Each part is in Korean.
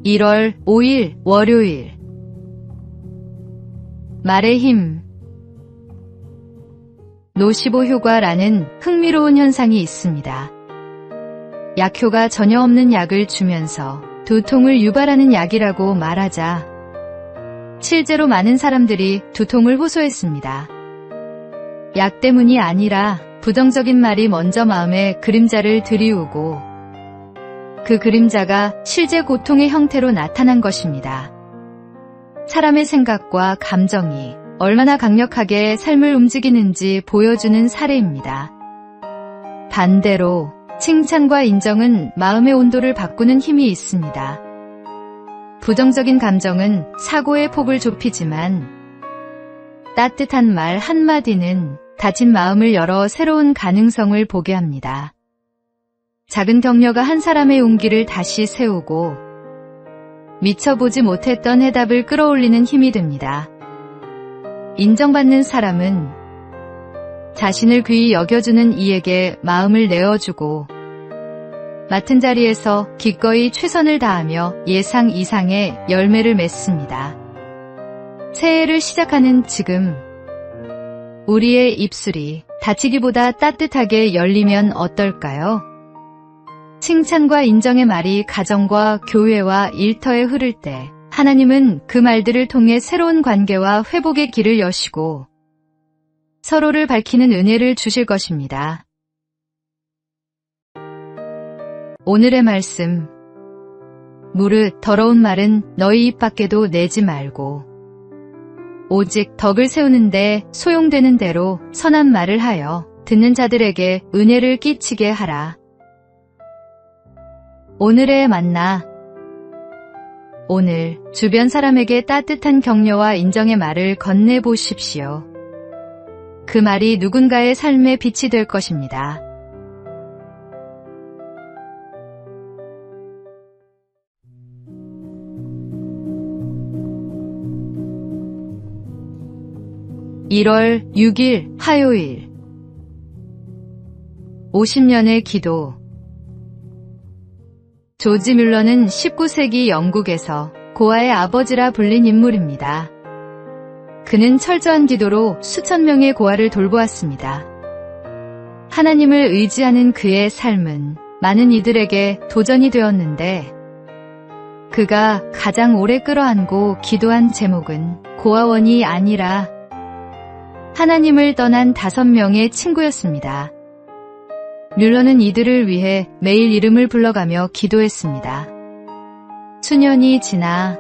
1월 5일 월요일. 말의 힘. 노시보 효과라는 흥미로운 현상이 있습니다. 약효가 전혀 없는 약을 주면서 두통을 유발하는 약이라고 말하자 실제로 많은 사람들이 두통을 호소했습니다. 약 때문이 아니라 부정적인 말이 먼저 마음에 그림자를 들이우고 그 그림자가 실제 고통의 형태로 나타난 것입니다. 사람의 생각과 감정이 얼마나 강력하게 삶을 움직이는지 보여주는 사례입니다. 반대로 칭찬과 인정은 마음의 온도를 바꾸는 힘이 있습니다. 부정적인 감정은 사고의 폭을 좁히지만 따뜻한 말 한마디는 닫힌 마음을 열어 새로운 가능성을 보게 합니다. 작은 격려가 한 사람의 용기를 다시 세우고 미처 보지 못했던 해답을 끌어올리는 힘이 됩니다. 인정받는 사람은 자신을 귀히 여겨주는 이에게 마음을 내어주고 맡은 자리에서 기꺼이 최선을 다하며 예상 이상의 열매를 맺습니다. 새해를 시작하는 지금 우리의 입술이 닫히기보다 따뜻하게 열리면 어떨까요? 칭찬과 인정의 말이 가정과 교회와 일터에 흐를 때 하나님은 그 말들을 통해 새로운 관계와 회복의 길을 여시고 서로를 밝히는 은혜를 주실 것입니다. 오늘의 말씀. 무릇 더러운 말은 너희 입 밖에도 내지 말고 오직 덕을 세우는데 소용되는 대로 선한 말을 하여 듣는 자들에게 은혜를 끼치게 하라. 오늘의 만나. 오늘 주변 사람에게 따뜻한 격려와 인정의 말을 건네보십시오. 그 말이 누군가의 삶의 빛이 될 것입니다. (1월 6일) 화요일. 50년의 기도. 조지 뮬러는 19세기 영국에서 고아의 아버지라 불린 인물입니다. 그는 철저한 기도로 수천 명의 고아를 돌보았습니다. 하나님을 의지하는 그의 삶은 많은 이들에게 도전이 되었는데 그가 가장 오래 끌어안고 기도한 제목은 고아원이 아니라 하나님을 떠난 5명의 친구였습니다. 뮬러는 이들을 위해 매일 이름을 불러가며 기도했습니다. 수년이 지나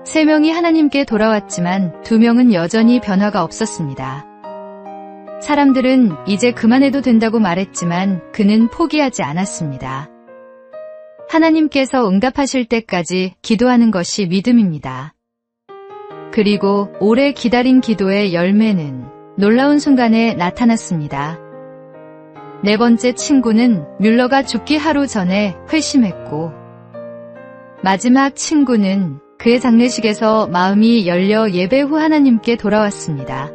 3명이 하나님께 돌아왔지만 2명은 여전히 변화가 없었습니다. 사람들은 이제 그만해도 된다고 말했지만 그는 포기하지 않았습니다. 하나님께서 응답하실 때까지 기도하는 것이 믿음입니다. 그리고 오래 기다린 기도의 열매는 놀라운 순간에 나타났습니다. 4번째 친구는 뮬러가 죽기 하루 전에 회심했고 마지막 친구는 그의 장례식에서 마음이 열려 예배 후 하나님께 돌아왔습니다.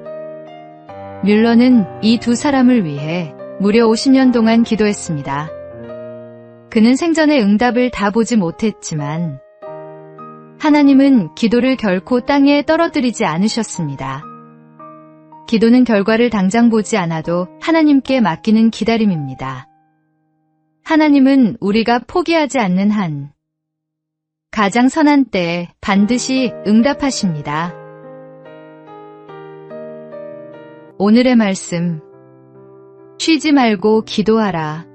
뮬러는 이 2 사람을 위해 무려 50년 동안 기도했습니다. 그는 생전에 응답을 다 보지 못했지만 하나님은 기도를 결코 땅에 떨어뜨리지 않으셨습니다. 기도는 결과를 당장 보지 않아도 하나님께 맡기는 기다림입니다. 하나님은 우리가 포기하지 않는 한 가장 선한 때에 반드시 응답하십니다. 오늘의 말씀. 쉬지 말고 기도하라.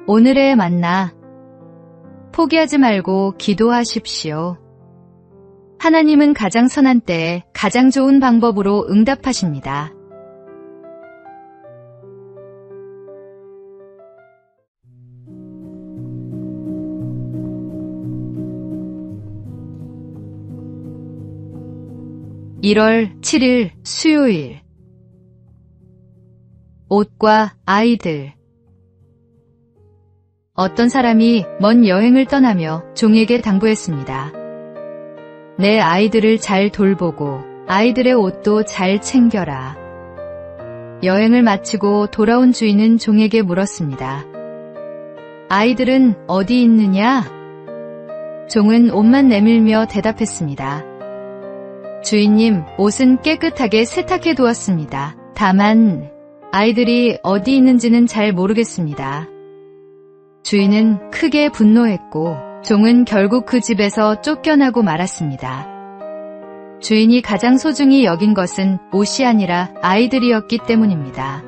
오늘의 만나. 포기하지 말고 기도하십시오. 하나님은 가장 선한 때에 가장 좋은 방법으로 응답하십니다. (1월 7일) 수요일. 옷과 아이들. 어떤 사람이 먼 여행을 떠나며 종에게 당부했습니다. 내 아이들을 잘 돌보고 아이들의 옷도 잘 챙겨라. 여행을 마치고 돌아온 주인은 종에게 물었습니다. 아이들은 어디 있느냐? 종은 옷만 내밀며 대답했습니다. 주인님, 옷은 깨끗하게 세탁해 두었습니다. 다만 아이들이 어디 있는지는 잘 모르겠습니다. 주인은 크게 분노했고 종은 결국 그 집에서 쫓겨나고 말았습니다. 주인이 가장 소중히 여긴 것은 옷이 아니라 아이들이었기 때문입니다.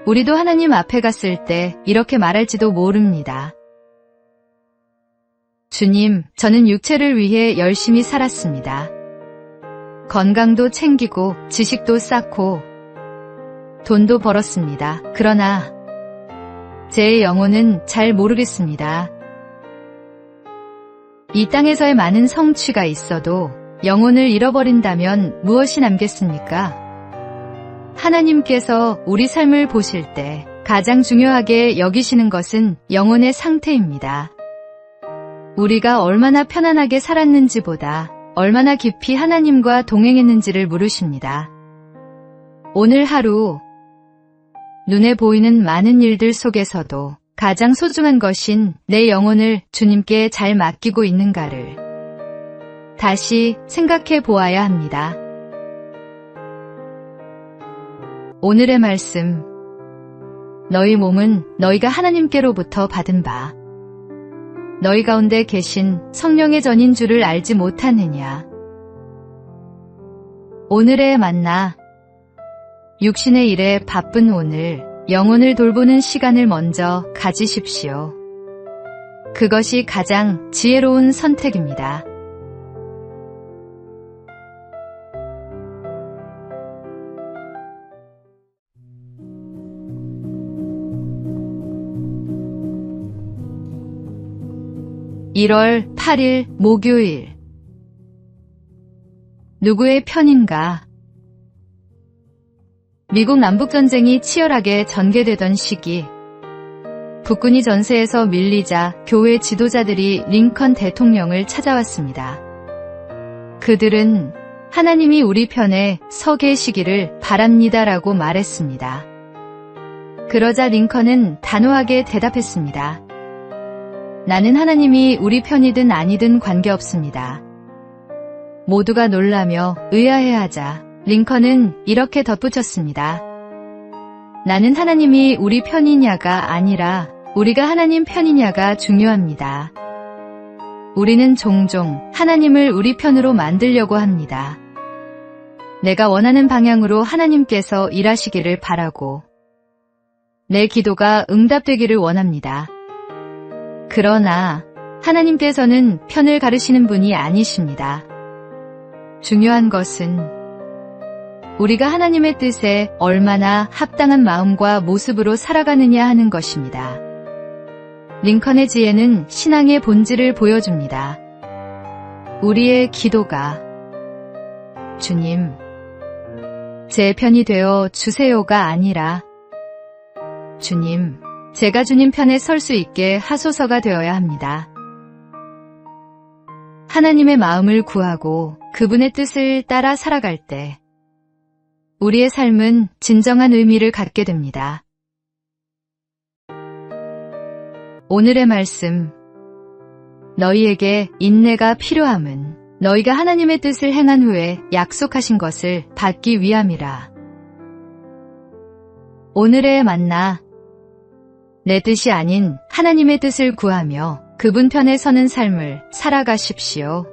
우리도 하나님 앞에 갔을 때 이렇게 말할지도 모릅니다. 주님, 저는 육체를 위해 열심히 살았습니다. 건강도 챙기고 지식도 쌓고 돈도 벌었습니다. 그러나 제 영혼은 잘 모르겠습니다. 이 땅에서의 많은 성취가 있어도 영혼을 잃어버린다면 무엇이 남겠습니까? 하나님께서 우리 삶을 보실 때 가장 중요하게 여기시는 것은 영혼의 상태입니다. 우리가 얼마나 편안하게 살았는지보다 얼마나 깊이 하나님과 동행했는지를 물으십니다. 오늘 하루 눈에 보이는 많은 일들 속에서도 가장 소중한 것인 내 영혼을 주님께 잘 맡기고 있는가를 다시 생각해 보아야 합니다. 오늘의 말씀. 너희 몸은 너희가 하나님께로부터 받은 바 너희 가운데 계신 성령의 전인 줄을 알지 못하느냐. 오늘의 만나. 육신의 일에 바쁜 오늘, 영혼을 돌보는 시간을 먼저 가지십시오. 그것이 가장 지혜로운 선택입니다. (1월 8일) 목요일. 누구의 편인가? 미국 남북전쟁이 치열하게 전개되던 시기, 북군이 전세에서 밀리자 교회 지도자들이 링컨 대통령을 찾아왔습니다. 그들은 하나님이 우리 편에 서 계시기를 바랍니다라고 말했습니다. 그러자 링컨은 단호하게 대답했습니다. 나는 하나님이 우리 편이든 아니든 관계없습니다. 모두가 놀라며 의아해하자 링컨은 이렇게 덧붙였습니다. 나는 하나님이 우리 편이냐가 아니라 우리가 하나님 편이냐가 중요합니다. 우리는 종종 하나님을 우리 편으로 만들려고 합니다. 내가 원하는 방향으로 하나님께서 일하시기를 바라고 내 기도가 응답되기를 원합니다. 그러나 하나님께서는 편을 가르시는 분이 아니십니다. 중요한 것은 우리가 하나님의 뜻에 얼마나 합당한 마음과 모습으로 살아가느냐 하는 것입니다. 링컨의 지혜는 신앙의 본질을 보여줍니다. 우리의 기도가 주님, 제 편이 되어 주세요가 아니라 주님, 제가 주님 편에 설 수 있게 하소서가 되어야 합니다. 하나님의 마음을 구하고 그분의 뜻을 따라 살아갈 때 우리의 삶은 진정한 의미를 갖게 됩니다. 오늘의 말씀. 너희에게 인내가 필요함은 너희가 하나님의 뜻을 행한 후에 약속하신 것을 받기 위함이라. 오늘의 만나. 내 뜻이 아닌 하나님의 뜻을 구하며 그분 편에 서는 삶을 살아가십시오.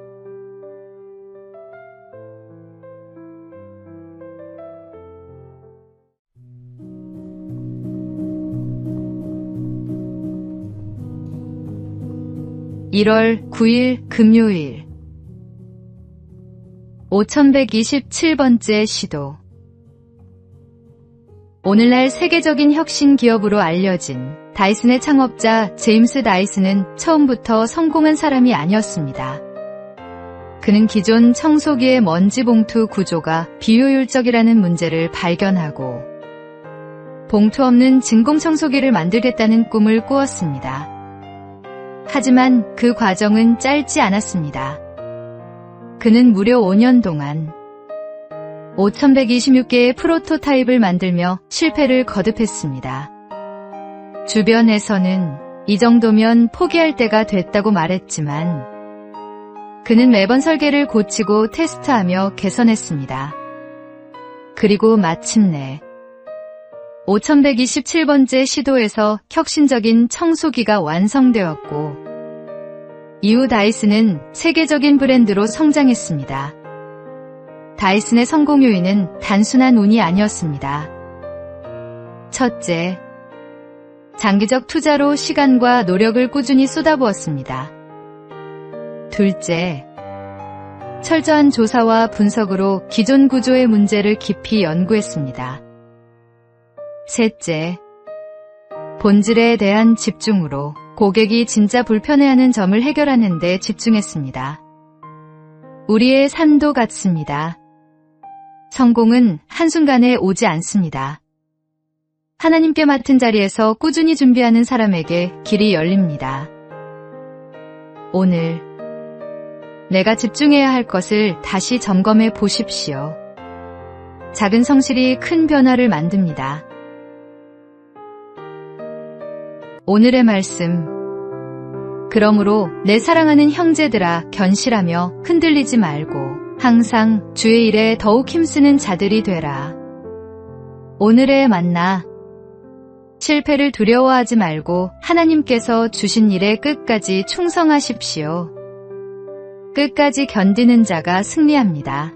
(1월 9일) 금요일. 5127번째 시도. 오늘날 세계적인 혁신 기업으로 알려진 다이슨의 창업자 제임스 다이슨은 처음부터 성공한 사람이 아니었습니다. 그는 기존 청소기의 먼지 봉투 구조가 비효율적이라는 문제를 발견하고 봉투 없는 진공 청소기를 만들겠다는 꿈을 꾸었습니다. 하지만 그 과정은 짧지 않았습니다. 그는 무려 5년 동안 5126개의 프로토타입을 만들며 실패를 거듭했습니다. 주변에서는 이 정도면 포기할 때가 됐다고 말했지만 그는 매번 설계를 고치고 테스트하며 개선했습니다. 그리고 마침내 5127번째 시도에서 혁신적인 청소기가 완성되었고 이후 다이슨은 세계적인 브랜드로 성장했습니다. 다이슨의 성공 요인은 단순한 운이 아니었습니다. 첫째, 장기적 투자로 시간과 노력을 꾸준히 쏟아부었습니다. 둘째, 철저한 조사와 분석으로 기존 구조의 문제를 깊이 연구했습니다. 셋째, 본질에 대한 집중으로 고객이 진짜 불편해하는 점을 해결하는 데 집중했습니다. 우리의 삶도 같습니다. 성공은 한순간에 오지 않습니다. 하나님께 맡은 자리에서 꾸준히 준비하는 사람에게 길이 열립니다. 오늘 내가 집중해야 할 것을 다시 점검해 보십시오. 작은 성실이 큰 변화를 만듭니다. 오늘의 말씀. 그러므로 내 사랑하는 형제들아 견실하며 흔들리지 말고 항상 주의 일에 더욱 힘쓰는 자들이 되라. 오늘의 만나. 실패를 두려워하지 말고 하나님께서 주신 일에 끝까지 충성하십시오. 끝까지 견디는 자가 승리합니다.